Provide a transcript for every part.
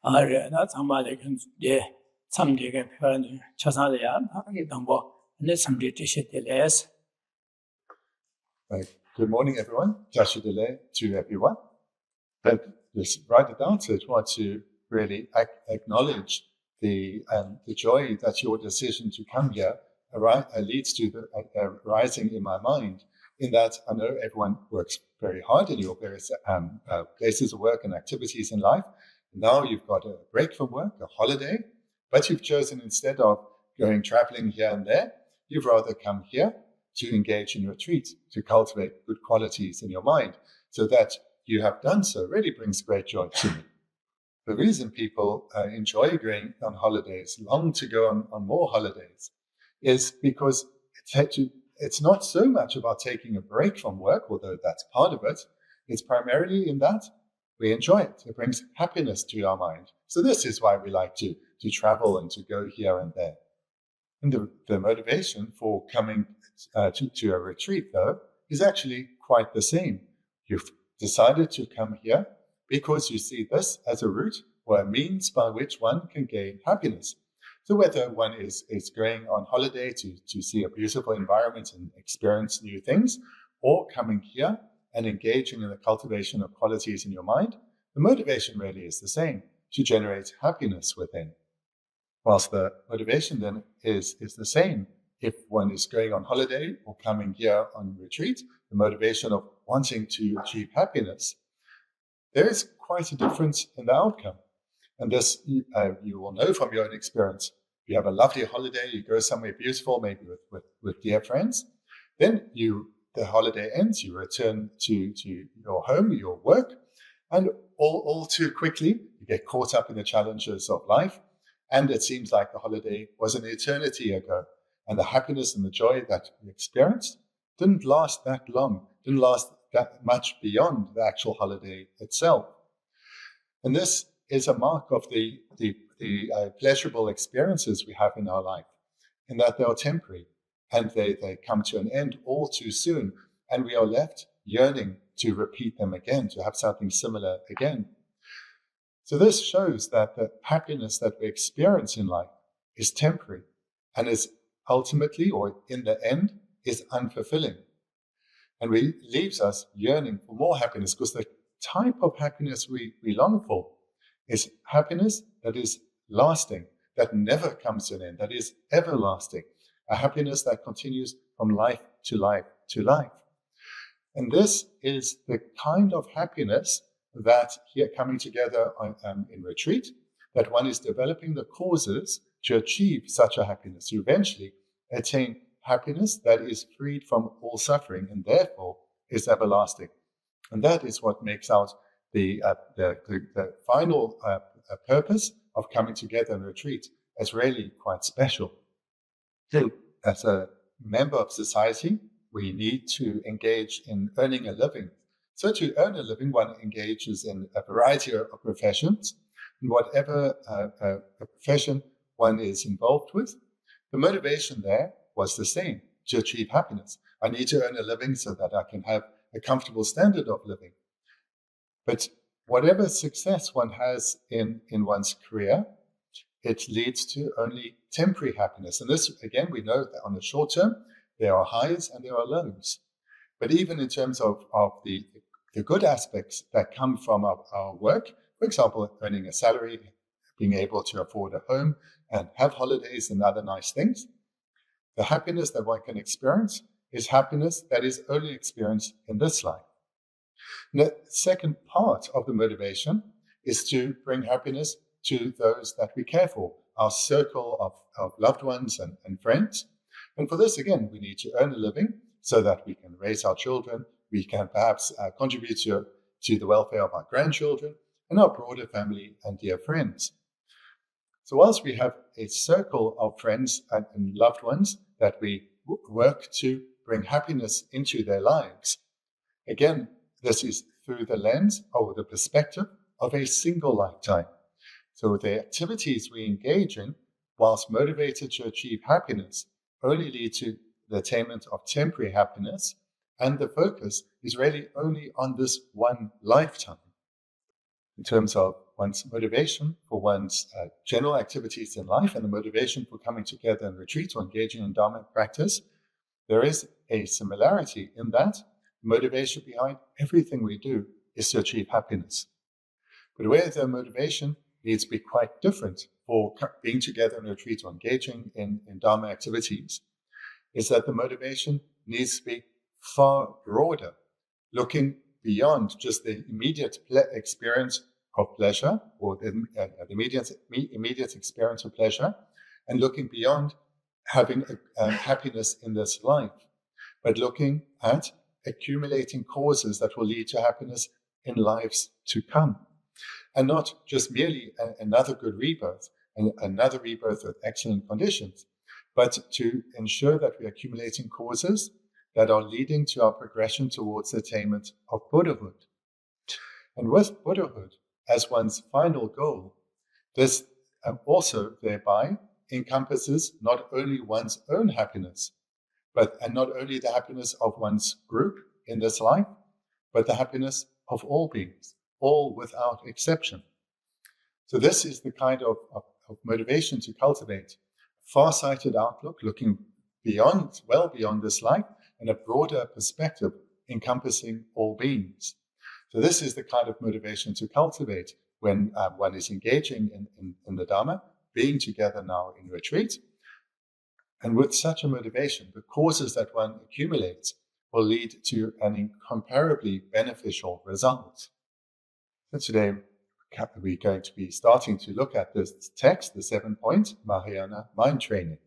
That's somebody can somebody can Chasaya, and somebody Geshe. Good morning, everyone. Geshe to everyone. And just write it down. So I try to really acknowledge the joy that your decision to come here leads to the arising in my mind. In that I know everyone works very hard in your various places of work and activities in life. Now you've got a break from work, a holiday, but you've chosen, instead of going traveling here and there, you've rather come here to engage in retreat, to cultivate good qualities in your mind. So that you have done so really brings great joy to me. The reason people enjoy going on holidays, long to go on more holidays, is because it's not so much about taking a break from work, although that's part of it. It's primarily in that we enjoy it. It brings happiness to our mind. So this is why we like to travel and to go here and there. And the motivation for coming to a retreat, though, is actually quite the same. You've decided to come here because you see this as a route or a means by which one can gain happiness. So whether one is going on holiday to see a beautiful environment and experience new things, or coming here and engaging in the cultivation of qualities in your mind, the motivation really is the same, to generate happiness within. Whilst the motivation then is the same if one is going on holiday or coming here on retreat, the motivation of wanting to achieve happiness, there is quite a difference in the outcome. And this you will know from your own experience. You have a lovely holiday, you go somewhere beautiful, maybe with dear friends, then the holiday ends, you return to your home, your work, and all too quickly you get caught up in the challenges of life, and it seems like the holiday was an eternity ago, and the happiness and the joy that you experienced didn't last that long, didn't last that much beyond the actual holiday itself. And this is a mark of the pleasurable experiences we have in our life, in that they are temporary and they come to an end all too soon, and we are left yearning to repeat them again, to have something similar again. So this shows that the happiness that we experience in life is temporary and is ultimately, or in the end, is unfulfilling. And leaves us yearning for more happiness, because the type of happiness we long for is happiness that is lasting, that never comes to an end, that is everlasting, a happiness that continues from life to life to life. And this is the kind of happiness that here coming together in retreat, that one is developing the causes to achieve such a happiness, to eventually attain happiness that is freed from all suffering and therefore is everlasting. And that is what makes out the final purpose of coming together in retreat as really quite special. So as a member of society, we need to engage in earning a living. So to earn a living, one engages in a variety of professions, and whatever profession one is involved with, the motivation there was the same, to achieve happiness. I need to earn a living so that I can have a comfortable standard of living. But whatever success one has in one's career, it leads to only temporary happiness. And this, again, we know that on the short term, there are highs and there are lows. But even in terms of the good aspects that come from our work, for example, earning a salary, being able to afford a home and have holidays and other nice things, the happiness that one can experience is happiness that is only experienced in this life. And the second part of the motivation is to bring happiness to those that we care for, our circle of loved ones and friends. And for this, again, we need to earn a living so that we can raise our children, we can perhaps contribute to the welfare of our grandchildren and our broader family and dear friends. So whilst we have a circle of friends and loved ones that we work to bring happiness into their lives, again, this is through the lens or the perspective of a single lifetime. So the activities we engage in, whilst motivated to achieve happiness, only lead to the attainment of temporary happiness, and the focus is really only on this one lifetime. In terms of one's motivation for one's general activities in life and the motivation for coming together in retreat or engaging in Dharma practice, there is a similarity in that motivation behind everything we do is to achieve happiness. But where the motivation needs to be quite different for being together in retreat or engaging in Dharma activities is that the motivation needs to be far broader, looking beyond just the immediate experience of pleasure or the immediate experience of pleasure, and looking beyond having happiness in this life, but looking at accumulating causes that will lead to happiness in lives to come. And not just merely another good rebirth, and another rebirth with excellent conditions, but to ensure that we're accumulating causes that are leading to our progression towards the attainment of Buddhahood. And with Buddhahood as one's final goal, this also thereby encompasses not only one's own happiness, and not only the happiness of one's group in this life, but the happiness of all beings, all without exception. So this is the kind of motivation to cultivate far-sighted outlook, looking beyond, well beyond this life, and a broader perspective encompassing all beings. So this is the kind of motivation to cultivate when one is engaging in the Dharma, being together now in retreat. And with such a motivation, the causes that one accumulates will lead to an incomparably beneficial result. So today, we're going to be starting to look at this text, the 7-point Mahayana mind training.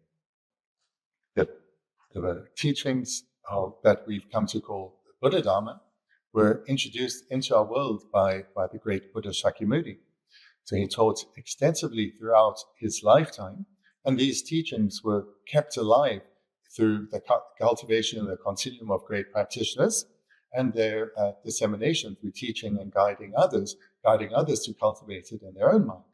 The teachings that we've come to call Buddha Dharma were introduced into our world by the great Buddha Shakyamuni. So he taught extensively throughout his lifetime, and these teachings were kept alive through the cultivation and the continuum of great practitioners and their dissemination through teaching and guiding others to cultivate it in their own mind.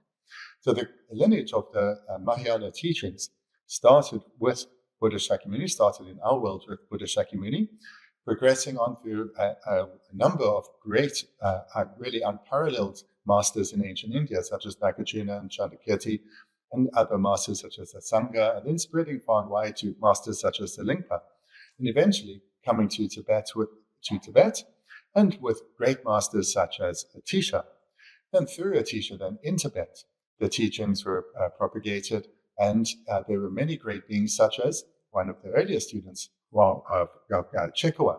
So the lineage of the Mahayana teachings started with Buddha Shakyamuni, started in our world with Buddha Shakyamuni, progressing on through a number of great, really unparalleled masters in ancient India, such as Nagarjuna and Chandakirti, and other masters such as the Sangha, and then spreading far and wide to masters such as the Lingpa, and eventually coming to Tibet, and with great masters such as Atisha. And through Atisha, then in Tibet, the teachings were propagated, and there were many great beings, such as one of the earlier students of Chekawa.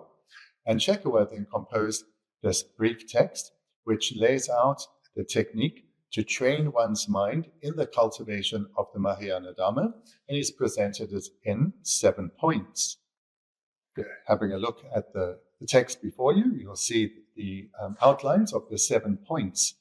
And Chekawa then composed this brief text, which lays out the technique to train one's mind in the cultivation of the Mahayana Dharma, and is presented as in 7 points. Having a look at the text before you, you'll see the outlines of the 7 points.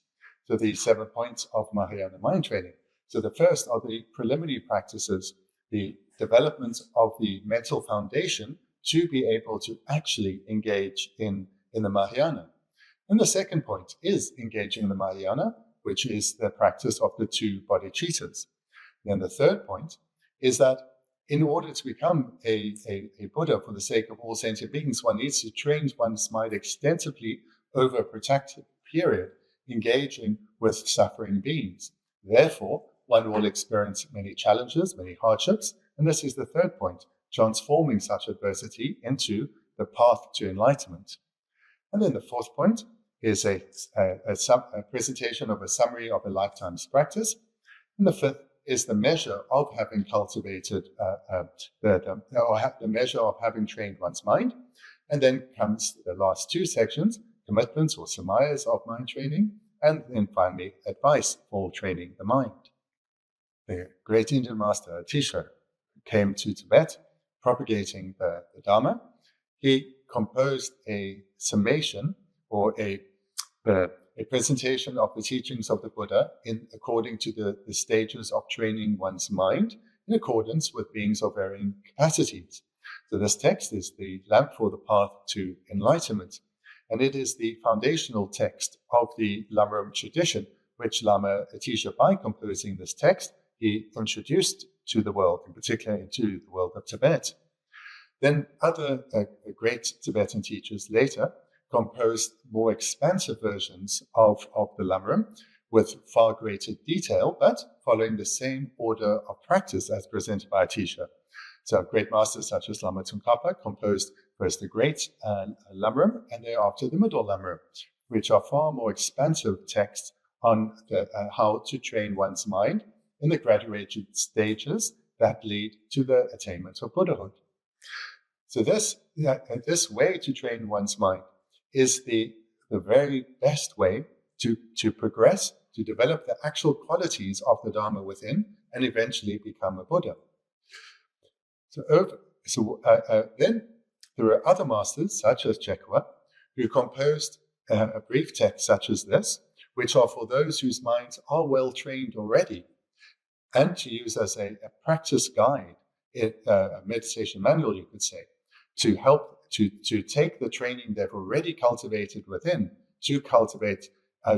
So the 7 points of Mahayana mind training. So the first are the preliminary practices, the development of the mental foundation to be able to actually engage in the Mahayana. And the second point is engaging in the Mahayana, which is the practice of the 2 bodhicittas. Then the third point is that in order to become a Buddha for the sake of all sentient beings, one needs to train one's mind extensively over a protracted period, engaging with suffering beings. Therefore, one will experience many challenges, many hardships, and this is the third point, transforming such adversity into the path to enlightenment. And then the fourth point is a presentation of a summary of a lifetime's practice. And the fifth is the measure of having cultivated, the measure of having trained one's mind. And then comes the last 2 sections, commitments or samayas of mind training, and then finally advice for training the mind. The great Indian master Atisha came to Tibet propagating the Dharma. He composed a summation or a presentation of the teachings of the Buddha according to the stages of training one's mind in accordance with beings of varying capacities. So this text is the lamp for the path to enlightenment, and it is the foundational text of the Lama tradition, which Lama Atisha, by composing this text, he introduced to the world, in particular into the world of Tibet. Then other great Tibetan teachers later composed more expansive versions of the Lama, with far greater detail, but following the same order of practice as presented by a teacher. So great masters such as Lama Tsongkhapa composed first the great Lamrim and thereafter the middle Lamrim, which are far more expansive texts on how to train one's mind in the graduated stages that lead to the attainment of Buddhahood. So this way to train one's mind is the very best way to progress, to develop the actual qualities of the Dharma within, and eventually become a Buddha. Then there are other masters, such as Chekawa, who composed a brief text such as this, which are for those whose minds are well trained already, and to use as a practice guide, a meditation manual, you could say, to help to take the training they've already cultivated within to cultivate,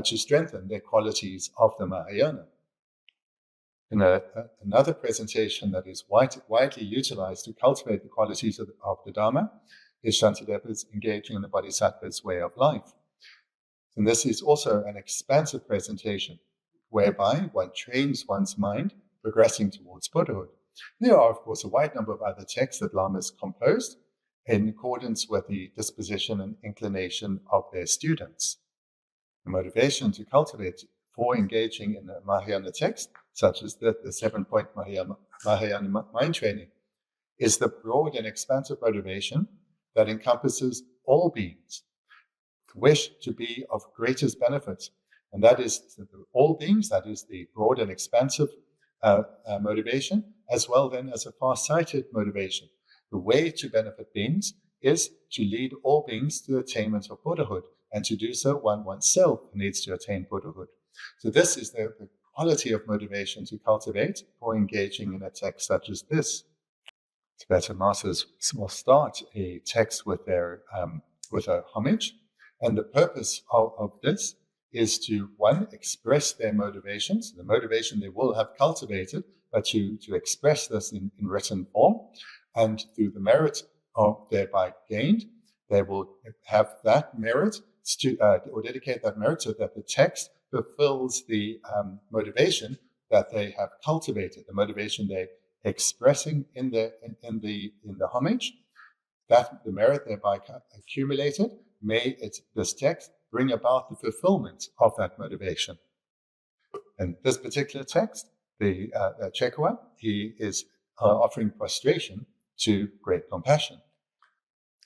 to strengthen their qualities of the Mahayana. And another presentation that is widely utilized to cultivate the qualities of the Dharma is Shantideva's Engaging in the Bodhisattva's Way of Life. And this is also an expansive presentation whereby one trains one's mind progressing towards Buddhahood. There are, of course, a wide number of other texts that lamas composed in accordance with the disposition and inclination of their students. The motivation to cultivate for engaging in a Mahayana text, such as the 7-point Mahayana mind training, is the broad and expansive motivation that encompasses all beings, the wish to be of greatest benefit. And that is all beings, that is the broad and expansive motivation, as well then as a far-sighted motivation. The way to benefit beings is to lead all beings to the attainment of Buddhahood, and to do so, one oneself needs to attain Buddhahood. So this is the quality of motivation to cultivate for engaging in a text such as this. Tibetan masters will start a text with a homage, and the purpose of this is to, one, express their motivations, the motivation they will have cultivated, but to express this in written form, and through the merit of thereby gained, they will have that merit or dedicate that merit so that the text fulfills the motivation that they have cultivated, the motivation they're expressing in the homage, that the merit thereby accumulated, may this text bring about the fulfillment of that motivation. And this particular text, the Chekawa, he is offering prostration to great compassion.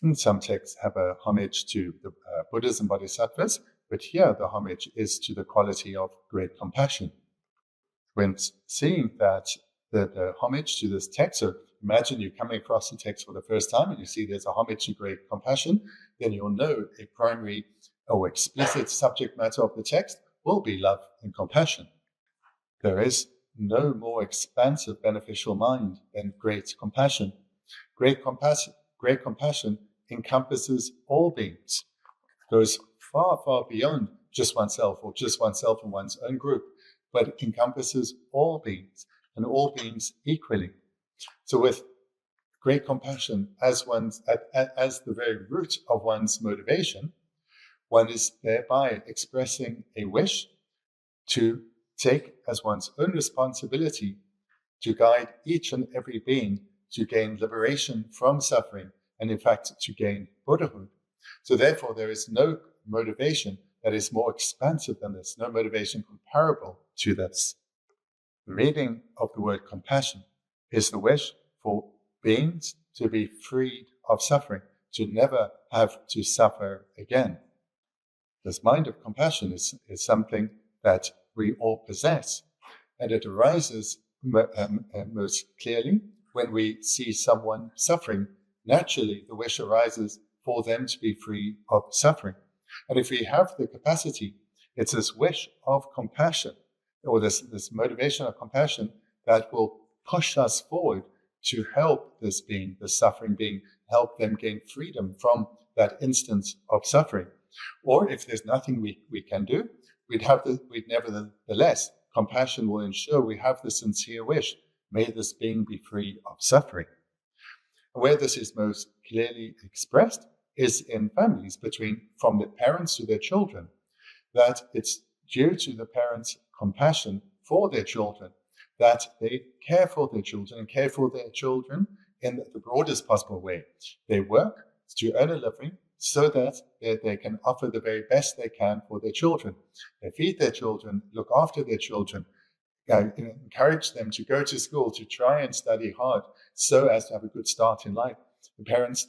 And some texts have a homage to the Buddhas and Bodhisattvas, but here the homage is to the quality of great compassion. When seeing that the homage to this text, so imagine you're coming across the text for the first time and you see there's a homage to great compassion, then you'll know a primary or explicit subject matter of the text will be love and compassion. There is no more expansive beneficial mind than great compassion. Great compassion encompasses all beings, goes far, far beyond just oneself or just oneself and one's own group, but it encompasses all beings and all beings equally. So with great compassion as the very root of one's motivation, one is thereby expressing a wish to take as one's own responsibility to guide each and every being to gain liberation from suffering, and in fact to gain Buddhahood. So therefore there is no motivation that is more expansive than this, no motivation comparable to this. The meaning of the word compassion is the wish for beings to be freed of suffering, to never have to suffer again. This mind of compassion is something that we all possess, and it arises most clearly when we see someone suffering. Naturally, the wish arises for them to be free of suffering. And if we have the capacity, it's this wish of compassion, or this motivation of compassion, that will push us forward to help this being, the suffering being, help them gain freedom from that instance of suffering. Or if there's nothing we can do, we'd nevertheless, compassion will ensure we have the sincere wish, may this being be free of suffering. Where this is most clearly expressed is in families from the parents to their children, that it's due to the parents' compassion for their children, that they care for their children and care for their children in the broadest possible way. They work to earn a living so that they can offer the very best they can for their children. They feed their children, look after their children, encourage them to go to school, to try and study hard so as to have a good start in life. The parents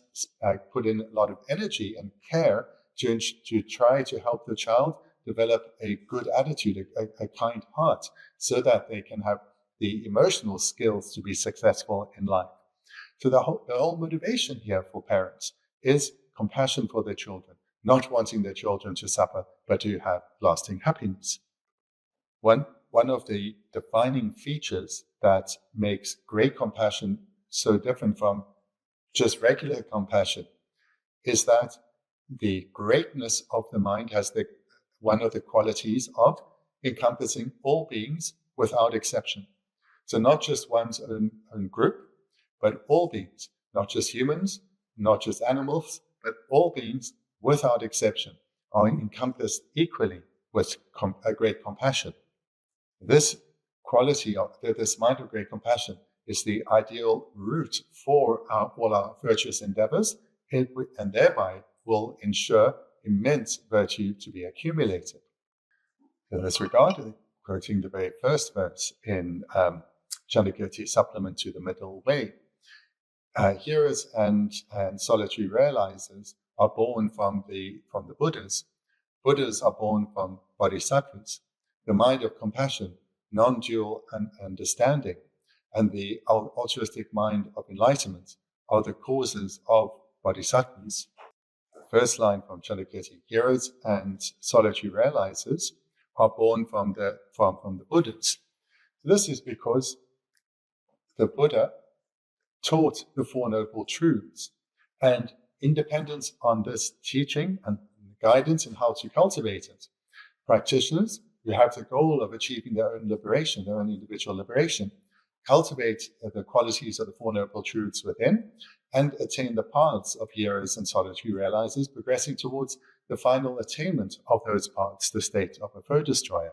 put in a lot of energy and care to try to help the child develop a good attitude, a kind heart, so that they can have the emotional skills to be successful in life. So the whole motivation here for parents is compassion for their children, not wanting their children to suffer, but to have lasting happiness. One of the defining features that makes great compassion so different from just regular compassion is that the greatness of the mind has one of the qualities of encompassing all beings without exception. So not just one's own group, but all beings, not just humans, not just animals, but all beings without exception are encompassed equally with a great compassion. This quality of this mind of great compassion is the ideal root for all our virtuous endeavors, and thereby will ensure immense virtue to be accumulated. In this regard, quoting the very first verse in Chandakirti's supplement to the Middle Way, hearers and solitary realizers are born from the Buddhas. Buddhas are born from bodhisattvas. The mind of compassion, non-dual understanding, and the altruistic mind of enlightenment are the causes of bodhisattvas. The first line from Chandakirti: hearers and solitary realizers are born from the Buddhas. This is because the Buddha taught the Four Noble Truths, and independence on this teaching and guidance in how to cultivate it. Practitioners who have the goal of achieving their own liberation, their own individual liberation, cultivate the qualities of the Four Noble Truths within and attain the paths of hearers and solitary realizers, progressing towards the final attainment of those paths, the state of a foe destroyer.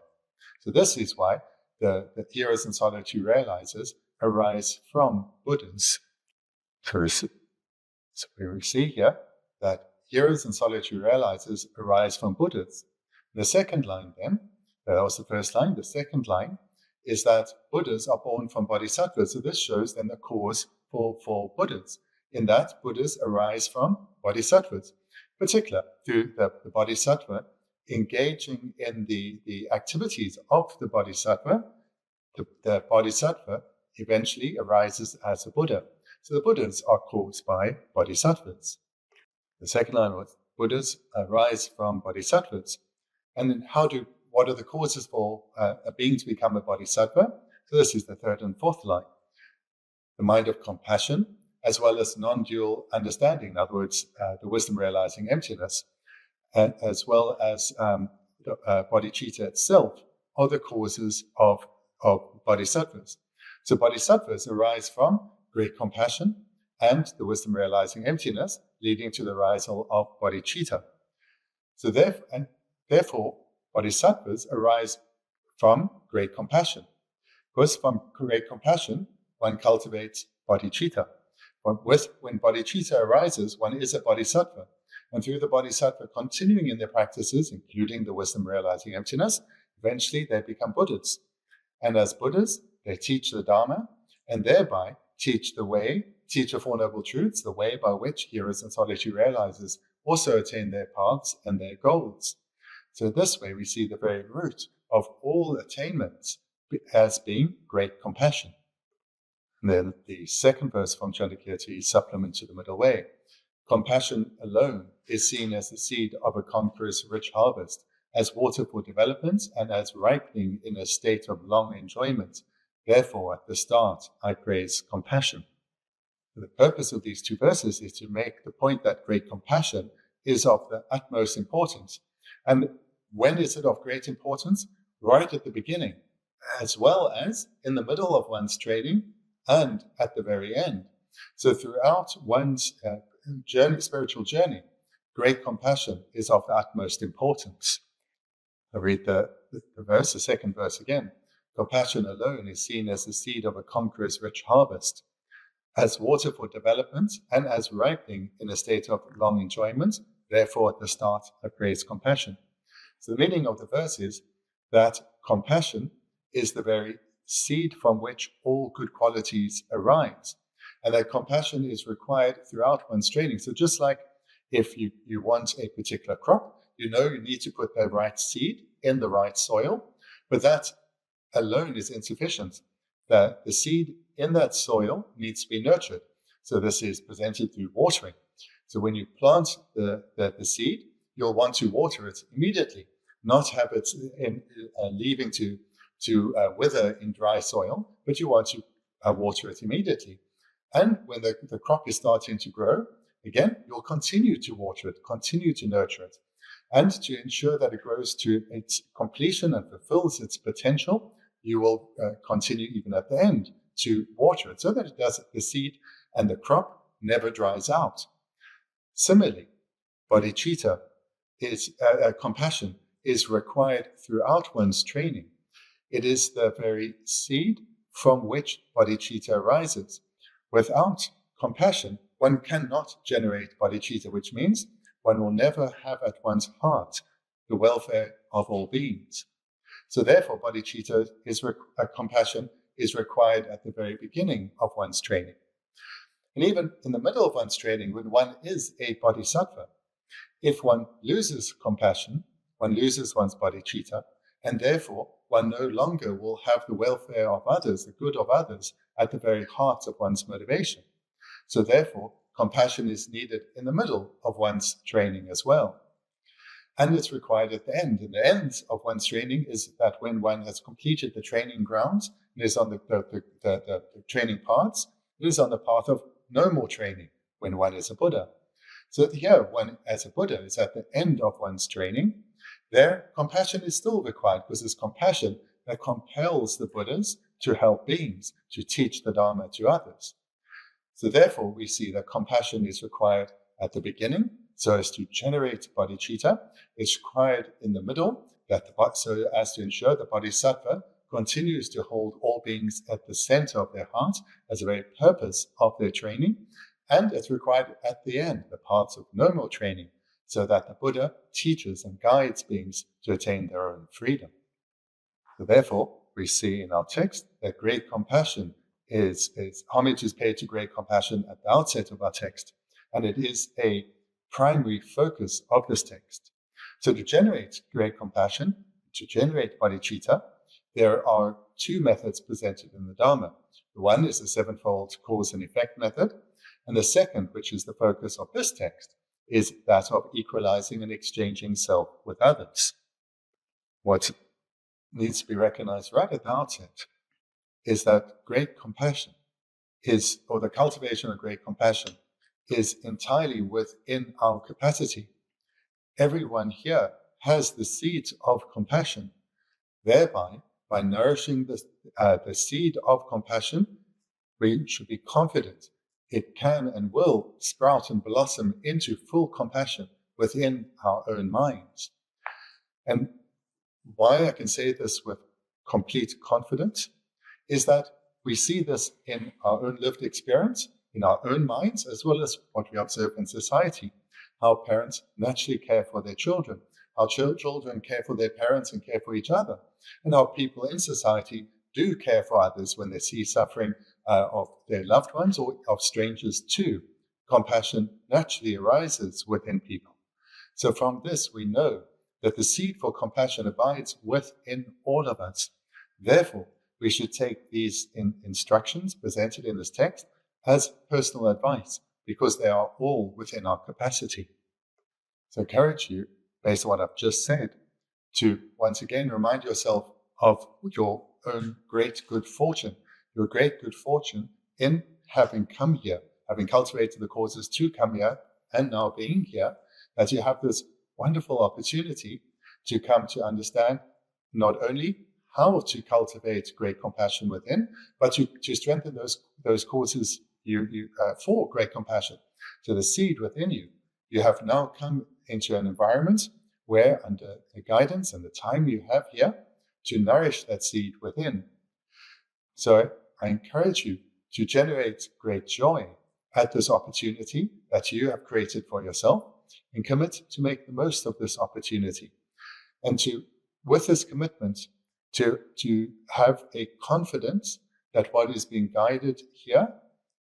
So this is why the hearers and solitary realizers arise from Buddhas. So we see here that hearers and solitary realizers arise from Buddhas. The second line then, that was the first line, the second line is that Buddhas are born from bodhisattvas. So this shows then the cause for Buddhas, in that Buddhas arise from bodhisattvas, particularly through the bodhisattva engaging in the activities of the bodhisattva. The bodhisattva eventually arises as a Buddha. So the Buddhas are caused by bodhisattvas. The second line was Buddhas arise from bodhisattvas. And then what are the causes for a being to become a bodhisattva? So this is the third and fourth line. The mind of compassion, as well as non-dual understanding, in other words, the wisdom realizing emptiness, as well as bodhicitta itself, are the causes of bodhisattvas. So bodhisattvas arise from great compassion and the wisdom realizing emptiness, leading to the rise of bodhicitta. So therefore, bodhisattvas arise from great compassion. Because from great compassion, one cultivates bodhicitta. When bodhicitta arises, one is a bodhisattva. And through the bodhisattva continuing in their practices, including the wisdom realizing emptiness, eventually they become Buddhas. And as Buddhas, they teach the Dharma, and thereby teach the way, teach the Four Noble Truths, the way by which hearers and solitary realizers also attain their paths and their goals. So this way we see the very root of all attainments as being great compassion. And then the second verse from Chandakirti is supplement to the Middle Way. Compassion alone is seen as the seed of a conqueror's rich harvest, as water for development and as ripening in a state of long enjoyment. Therefore, at the start, I praise compassion. The purpose of these two verses is to make the point that great compassion is of the utmost importance. And when is it of great importance? Right at the beginning, as well as in the middle of one's training and at the very end. So throughout one's spiritual journey, great compassion is of the utmost importance. I read the verse, the second verse again. Compassion alone is seen as the seed of a conqueror's rich harvest, as water for development, and as ripening in a state of long enjoyment, therefore at the start of great compassion. So the meaning of the verse is that compassion is the very seed from which all good qualities arise, and that compassion is required throughout one's training. So just like if you want a particular crop, you need to put the right seed in the right soil, but that alone is insufficient. The seed in that soil needs to be nurtured. So this is presented through watering. So when you plant the seed, you'll want to water it immediately, not have it leaving to wither in dry soil, but you want to water it immediately. And when the crop is starting to grow, again, you'll continue to water it, continue to nurture it. And to ensure that it grows to its completion and fulfills its potential, you will continue even at the end to water it so that the seed and the crop never dries out. Similarly, bodhicitta compassion is required throughout one's training. It is the very seed from which bodhicitta arises. Without compassion, one cannot generate bodhicitta, which means one will never have at one's heart the welfare of all beings. So therefore, bodhicitta compassion is required at the very beginning of one's training. And even in the middle of one's training, when one is a bodhisattva, if one loses compassion, one loses one's bodhicitta, and therefore one no longer will have the welfare of others, the good of others, at the very heart of one's motivation. So therefore, compassion is needed in the middle of one's training as well. And it's required at the end. And the end of one's training is that when one has completed the training grounds, and is on the training paths, it is on the path of no more training when one is a Buddha. So here, one as a Buddha is at the end of one's training. There, compassion is still required because it's compassion that compels the Buddhas to help beings, to teach the Dharma to others. So therefore, we see that compassion is required at the beginning, so as to generate bodhicitta. It's required in the middle, so as to ensure the bodhisattva continues to hold all beings at the center of their heart as the very purpose of their training. And it's required at the end, the parts of no more training, so that the Buddha teaches and guides beings to attain their own freedom. So therefore, we see in our text that great compassion homage is paid to great compassion at the outset of our text, and it is a primary focus of this text. So to generate great compassion, to generate bodhicitta, there are two methods presented in the Dharma. The one is the sevenfold cause and effect method, and the second, which is the focus of this text, is that of equalizing and exchanging self with others. What needs to be recognized right at the outset is that great compassion or the cultivation of great compassion is entirely within our capacity. Everyone here has the seeds of compassion. Thereby, by nourishing the seed of compassion, we should be confident it can and will sprout and blossom into full compassion within our own minds. And why I can say this with complete confidence is that we see this in our own lived experience, in our own minds, as well as what we observe in society. How parents naturally care for their children, how children care for their parents and care for each other, and how people in society do care for others when they see suffering of their loved ones or of strangers too. Compassion naturally arises within people. So from this, we know that the seed for compassion abides within all of us. Therefore, we should take these instructions presented in this text as personal advice, because they are all within our capacity. So I encourage you, based on what I've just said, to once again remind yourself of your own great good fortune, your great good fortune in having come here, having cultivated the causes to come here, and now being here, that you have this wonderful opportunity to come to understand not only how to cultivate great compassion within, but to strengthen those causes for great compassion. So the seed within you have now come into an environment where, under the guidance and the time you have here, to nourish that seed within. So I encourage you to generate great joy at this opportunity that you have created for yourself, and commit to make the most of this opportunity. And to, with this commitment, to have a confidence that what is being guided here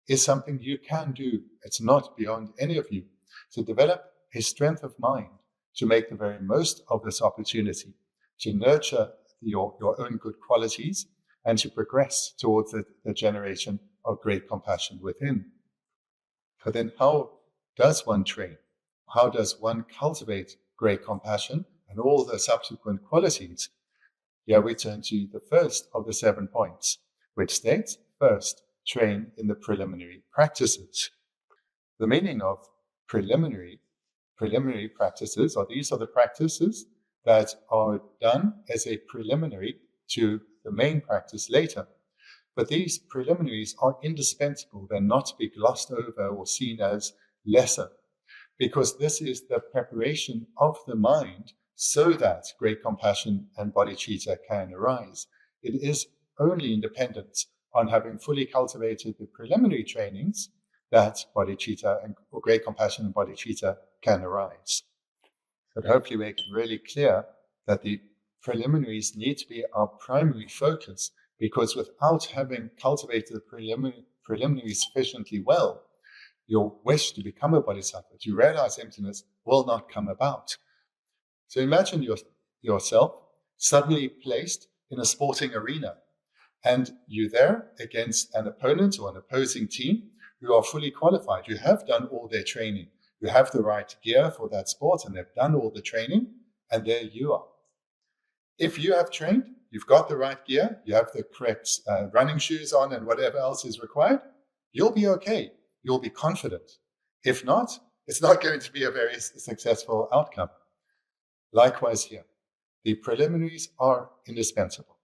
is something you can do. It's not beyond any of you. So develop a strength of mind to make the very most of this opportunity, to nurture your own good qualities, and to progress towards the generation of great compassion within. But then how does one train? How does one cultivate great compassion and all the subsequent qualities? Here we turn to the first of the 7 points, which states, first, train in the preliminary practices. The meaning of preliminary practices, or these are the practices that are done as a preliminary to the main practice later. But these preliminaries are indispensable. They're not to be glossed over or seen as lesser, because this is the preparation of the mind so that great compassion and bodhicitta can arise. It is only in dependence on having fully cultivated the preliminary trainings that bodhicitta or great compassion and bodhicitta can arise. But hopefully make it really clear that the preliminaries need to be our primary focus, because without having cultivated the preliminary sufficiently well, your wish to become a bodhisattva, to realize emptiness, will not come about. So imagine yourself suddenly placed in a sporting arena, and you're there against an opponent or an opposing team who are fully qualified. You have done all their training. You have the right gear for that sport, and they've done all the training, and there you are. If you have trained, you've got the right gear, you have the correct running shoes on and whatever else is required, you'll be okay. You'll be confident. If not, it's not going to be a very successful outcome. Likewise here, the preliminaries are indispensable.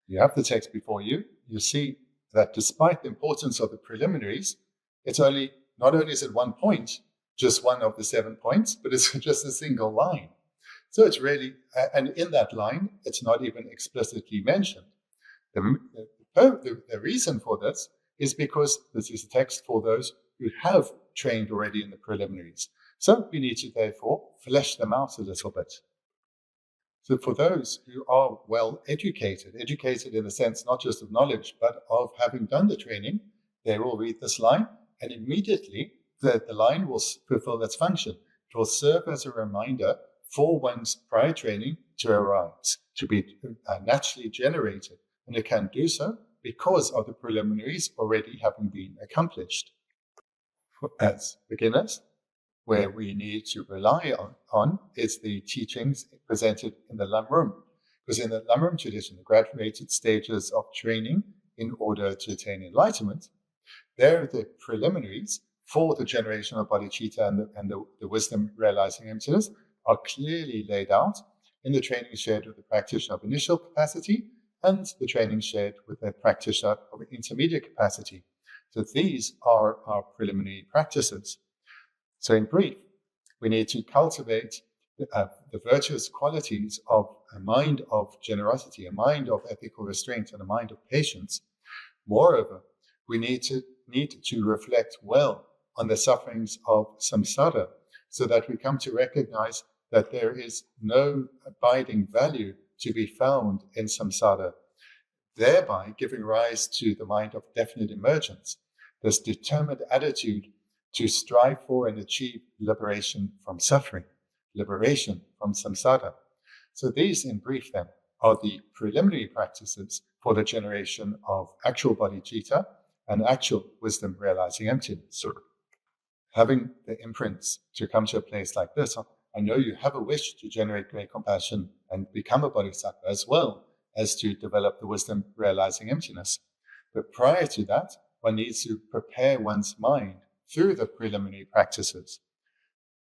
You have the text before you. You see that despite the importance of the preliminaries, it's not only is it 1 point, just one of the 7 points, but it's just a single line. So it's really, and in that line, it's not even explicitly mentioned. The reason for this is because this is a text for those who have trained already in the preliminaries. So we need to therefore flesh them out a little bit. So for those who are well educated in the sense not just of knowledge, but of having done the training, they will read this line, and immediately the line will fulfill its function. It will serve as a reminder for one's prior training to arise, to be naturally generated. And it can do so because of the preliminaries already having been accomplished. As beginners, where we need to rely on is the teachings presented in the Lamrim. Because in the Lamrim tradition, the graduated stages of training in order to attain enlightenment, there are the preliminaries for the generation of bodhicitta and the wisdom realizing emptiness are clearly laid out in the training shared with the practitioner of initial capacity and the training shared with the practitioner of intermediate capacity. So these are our preliminary practices. So in brief, we need to cultivate the virtuous qualities of a mind of generosity, a mind of ethical restraint, and a mind of patience. Moreover, we need to reflect well on the sufferings of samsara, so that we come to recognize that there is no abiding value to be found in samsara, thereby giving rise to the mind of definite emergence, this determined attitude to strive for and achieve liberation from suffering, liberation from samsara. So these, in brief then, are the preliminary practices for the generation of actual bodhicitta and actual wisdom realizing emptiness. So having the imprints to come to a place like this, I know you have a wish to generate great compassion and become a bodhisattva, as well as to develop the wisdom realizing emptiness. But prior to that, one needs to prepare one's mind through the preliminary practices.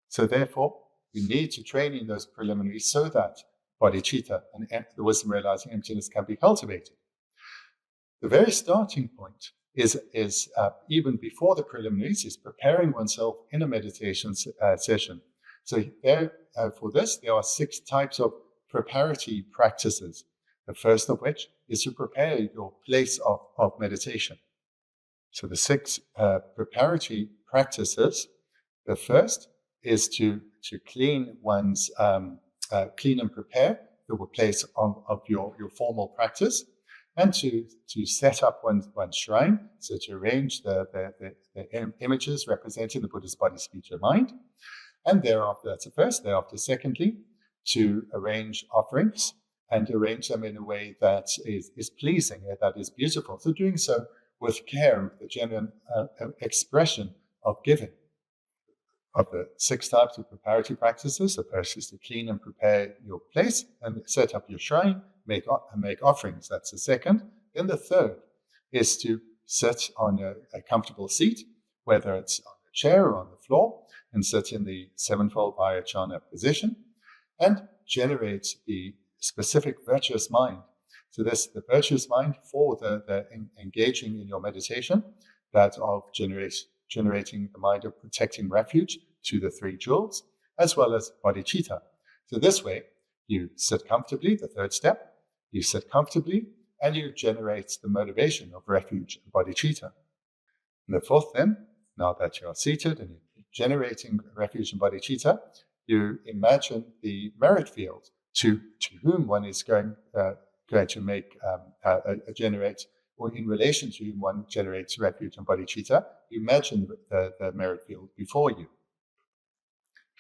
So therefore, we need to train in those preliminaries so that bodhicitta and the wisdom realizing emptiness can be cultivated. The very starting point is even before the preliminaries, is preparing oneself in a meditation session So there, for this, there are 6 types of preparatory practices. The first of which is to prepare your place of meditation. So the 6 preparatory practices. The first is to clean one's clean and prepare the place of your formal practice, and to set up one's shrine. So to arrange the images representing the Buddha's body, speech, and mind. And thereafter, that's the first. Thereafter, secondly, to arrange offerings and arrange them in a way that is pleasing, that is beautiful. So doing so with care, with the genuine expression of giving. Of the 6 types of preparatory practices, the first is to clean and prepare your place and set up your shrine, make offerings. That's the second. Then the third is to sit on a comfortable seat, whether it's on a chair or on the floor, and sit in the 7-fold Vajrayana position and generate the specific virtuous mind. So this, the virtuous mind for the engaging in your meditation, that of generating the mind of protecting refuge to the 3 jewels, as well as bodhicitta. So this way, you sit comfortably, the third step, you sit comfortably, and you generate the motivation of refuge and bodhicitta. And the fourth then, now that you are seated and you're generating refuge and bodhicitta, you imagine the merit field to whom one is going to make generate, or in relation to whom one generates refuge and bodhicitta. You imagine the merit field before you.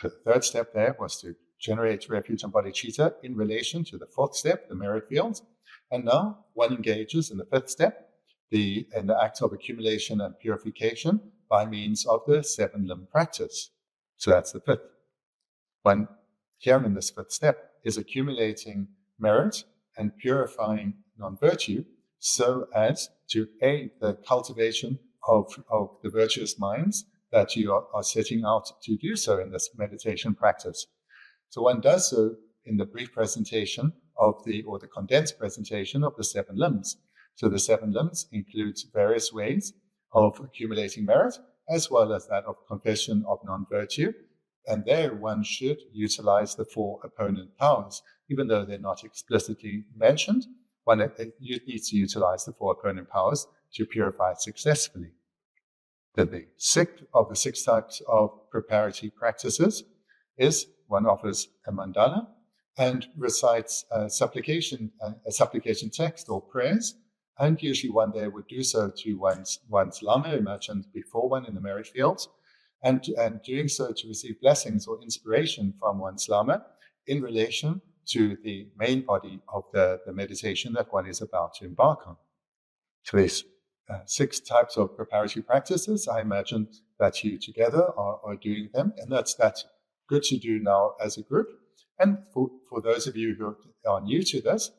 The third step there was to generate refuge and bodhicitta in relation to the fourth step, the merit field. And now one engages in the fifth step, in the act of accumulation and purification by means of the 7-limb practice. So that's the fifth. One here in this fifth step is accumulating merit and purifying non-virtue so as to aid the cultivation of the virtuous minds that you are setting out to do so in this meditation practice. So one does so in the brief presentation or the condensed presentation of the 7 limbs. So the 7 limbs includes various ways of accumulating merit, as well as that of confession of non-virtue. And there one should utilize the 4 opponent powers. Even though they're not explicitly mentioned, one needs to utilize the 4 opponent powers to purify successfully. Then the 6th of the 6 types of preparatory practices is one offers a mandala and recites a supplication text or prayers. And usually one there would do so to one's lama, imagined before one in the merit fields, and doing so to receive blessings or inspiration from one's lama in relation to the main body of the meditation that one is about to embark on. So these 6 types of preparatory practices, I imagine that you together are doing them, and that's good to do now as a group. And for those of you who are new to this,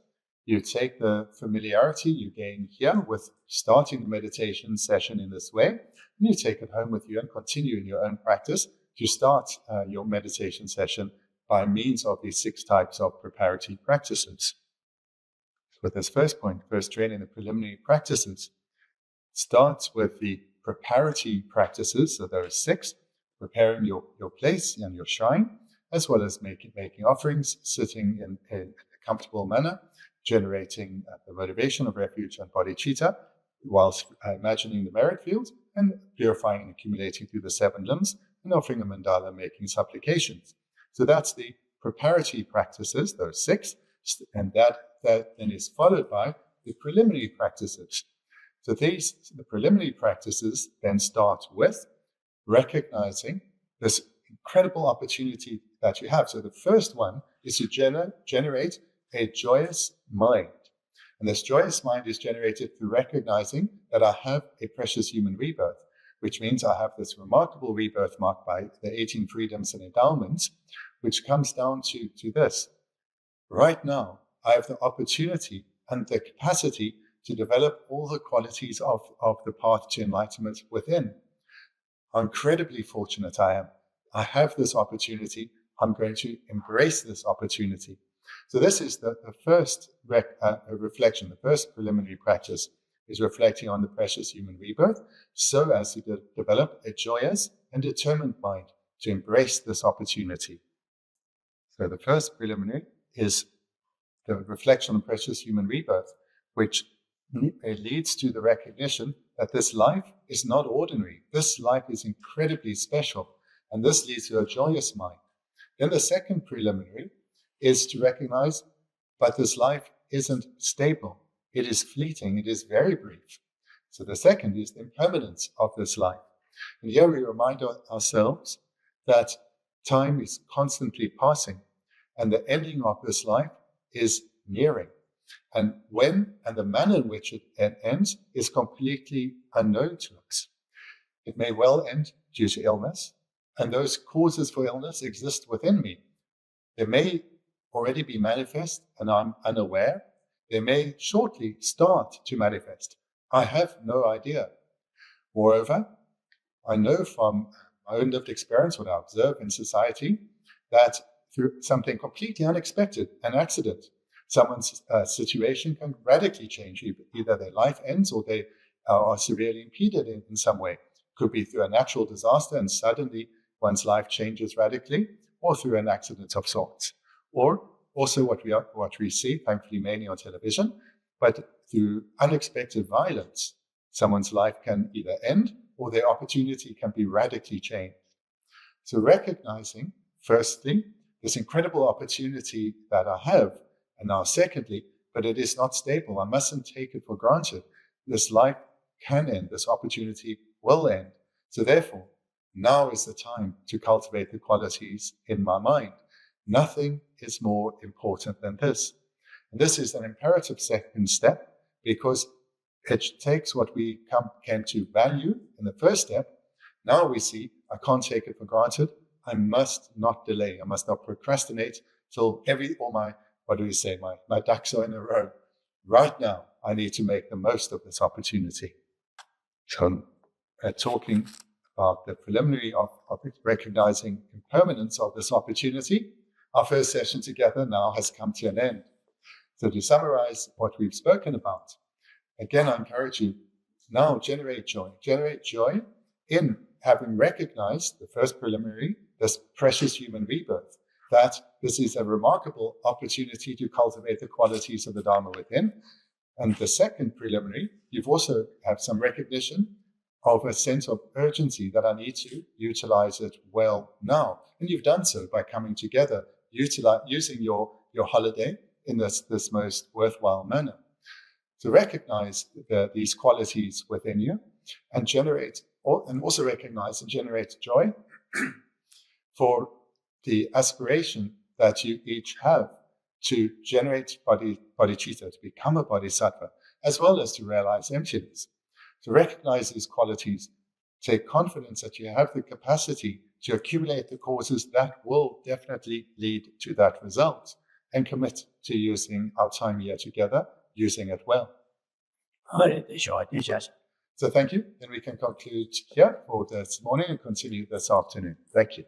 you take the familiarity you gain here with starting the meditation session in this way, and you take it home with you and continue in your own practice to start your meditation session by means of these 6 types of preparatory practices. With this first point, first training the preliminary practices, starts with the preparatory practices. So there are 6, preparing your place and your shrine, as well as making offerings, sitting in a comfortable manner, generating the motivation of refuge and bodhicitta, whilst imagining the merit field, and purifying and accumulating through the 7 limbs, and offering a mandala, making supplications. So that's the preparatory practices, those 6, and that then is followed by the preliminary practices. So the preliminary practices then start with recognizing this incredible opportunity that you have. So the first one is to generate a joyous mind. And this joyous mind is generated through recognizing that I have a precious human rebirth, which means I have this remarkable rebirth marked by the 18 freedoms and endowments, which comes down to this. Right now, I have the opportunity and the capacity to develop all the qualities of the path to enlightenment within. How incredibly fortunate I am. I have this opportunity. I'm going to embrace this opportunity. So this is the first reflection, the first preliminary practice is reflecting on the precious human rebirth so as to develop a joyous and determined mind to embrace this opportunity. So the first preliminary is the reflection on precious human rebirth, which leads to the recognition that this life is not ordinary. This life is incredibly special, and this leads to a joyous mind. Then the second preliminary is to recognize, but this life isn't stable. It is fleeting. It is very brief. So the second is the impermanence of this life. And here we remind ourselves that time is constantly passing, and the ending of this life is nearing. And when and the manner in which it ends is completely unknown to us. It may well end due to illness, and those causes for illness exist within me. They may already be manifest, and I'm unaware. They may shortly start to manifest. I have no idea. Moreover, I know from my own lived experience, what I observe in society, that through something completely unexpected, an accident, someone's situation can radically change. Either their life ends or they are severely impeded in some way. Could be through a natural disaster and suddenly one's life changes radically, or through an accident of sorts. Or also what we see, thankfully mainly on television, but through unexpected violence, someone's life can either end or their opportunity can be radically changed. So recognizing, firstly, this incredible opportunity that I have, and now secondly, but it is not stable. I mustn't take it for granted. This life can end. This opportunity will end. So therefore, now is the time to cultivate the qualities in my mind. Nothing is more important than this. And this is an imperative second step, because it takes what we came to value in the first step. Now we see, I can't take it for granted. I must not delay. I must not procrastinate till all my ducks are in a row. Right now, I need to make the most of this opportunity. So, talking about the preliminary of recognizing impermanence of this opportunity, our first session together now has come to an end. So to summarize what we've spoken about, again, I encourage you now, generate joy. Generate joy in having recognized the first preliminary, this precious human rebirth, that this is a remarkable opportunity to cultivate the qualities of the Dharma within. And the second preliminary, you've also have some recognition of a sense of urgency that I need to utilize it well now. And you've done so by coming together, using your holiday in this most worthwhile manner. To recognize these qualities within you and also recognize and generate joy for the aspiration that you each have to generate bodhicitta, to become a bodhisattva, as well as to realize emptiness. To recognize these qualities, take confidence that you have the capacity to accumulate the causes that will definitely lead to that result, and commit to using our time here together, using it well. So thank you. Then we can conclude here for this morning and continue this afternoon. Thank you.